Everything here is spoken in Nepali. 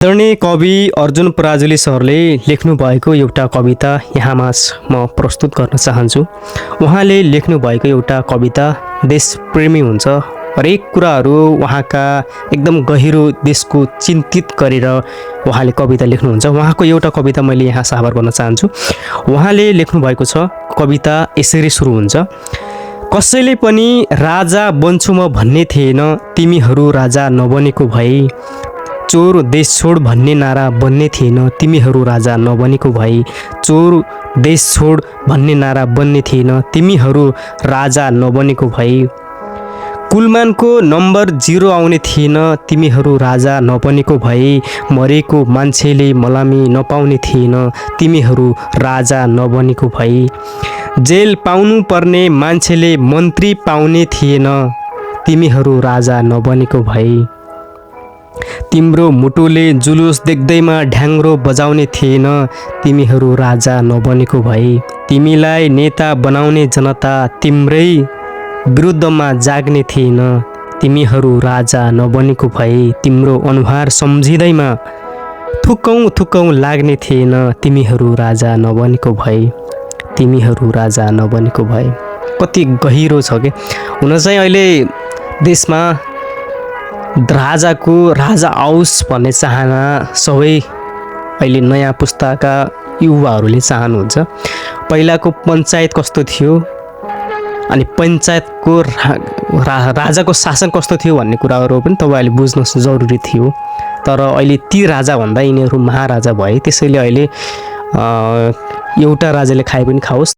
आदरणीय कवि अर्जुन पराजुली सरले लेख्नु भएको एउटा कविता यहाँमा म प्रस्तुत गर्न चाहन्छु। उहाँले लेख्नु भएको एउटा कविता देशप्रेमी हुन्छ। हरेक कुराहरू उहाँका एकदम गहिरो देशको चिन्तित गरेर उहाँले कविता लेख्नुहुन्छ। उहाँको एउटा कविता मैले यहाँ साभार गर्न चाहन्छु। उहाँले लेख्नु भएको छ, कविता यसरी सुरु हुन्छ। कसैले पनि राजा बन्छु म भन्ने थिएन, तिमीहरू राजा नबनेको भए। चोर देश छोड भन्ने नारा बन्ने थिएन, तिमीहरू राजा नबनेको भए। चोर देश छोड भन्ने नारा बन्ने थिएन, तिमीहरू राजा नबनेको भए। कुलमानको नम्बर 0 आउने थिएन, तिमीहरू राजा नबनेको भए। मरेको मान्छेले मलामी नपाउने थिएन, तिमीहरू राजा नबनेको भए। जेल पाउनु पर्ने मान्छेले मन्त्री पाउने थिएन, तिमीहरू राजा नबनेको भए। तिम्रो मुटुले जुलुस देख्दैमा ढ्याङ्ग्रो बजाउने थिएन, तिमीहरू राजा नबनेको भए। तिमीलाई नेता बनाउने जनता तिम्रै विरुद्धमा जाग्ने थिएन, तिमीहरू राजा नबनेको भए। तिम्रो अनुहार सम्झिँदैमा थुकौँ थुकौँ लाग्ने थिएन, तिमीहरू राजा नबनेको भए। तिमीहरू राजा नबनेको भए। कति गहिरो छ के। हुन चाहिँ अहिले देशमा राजा आओस् भन्ने चाहना सबै अहिले नयाँ पुस्ताका युवाहरूले चाहनुहुन्छ। पहिलाको पञ्चायत कस्तो थियो अनि पञ्चायतको राजाको शासन कस्तो थियो भन्ने कुराहरू पनि तपाईहरुले बुझ्न जरुरी थियो। तर अहिले ती राजा भन्दा यिनीहरू महाराजा भए। त्यसैले अहिले एउटा राजाले खाए पनि खाओस्।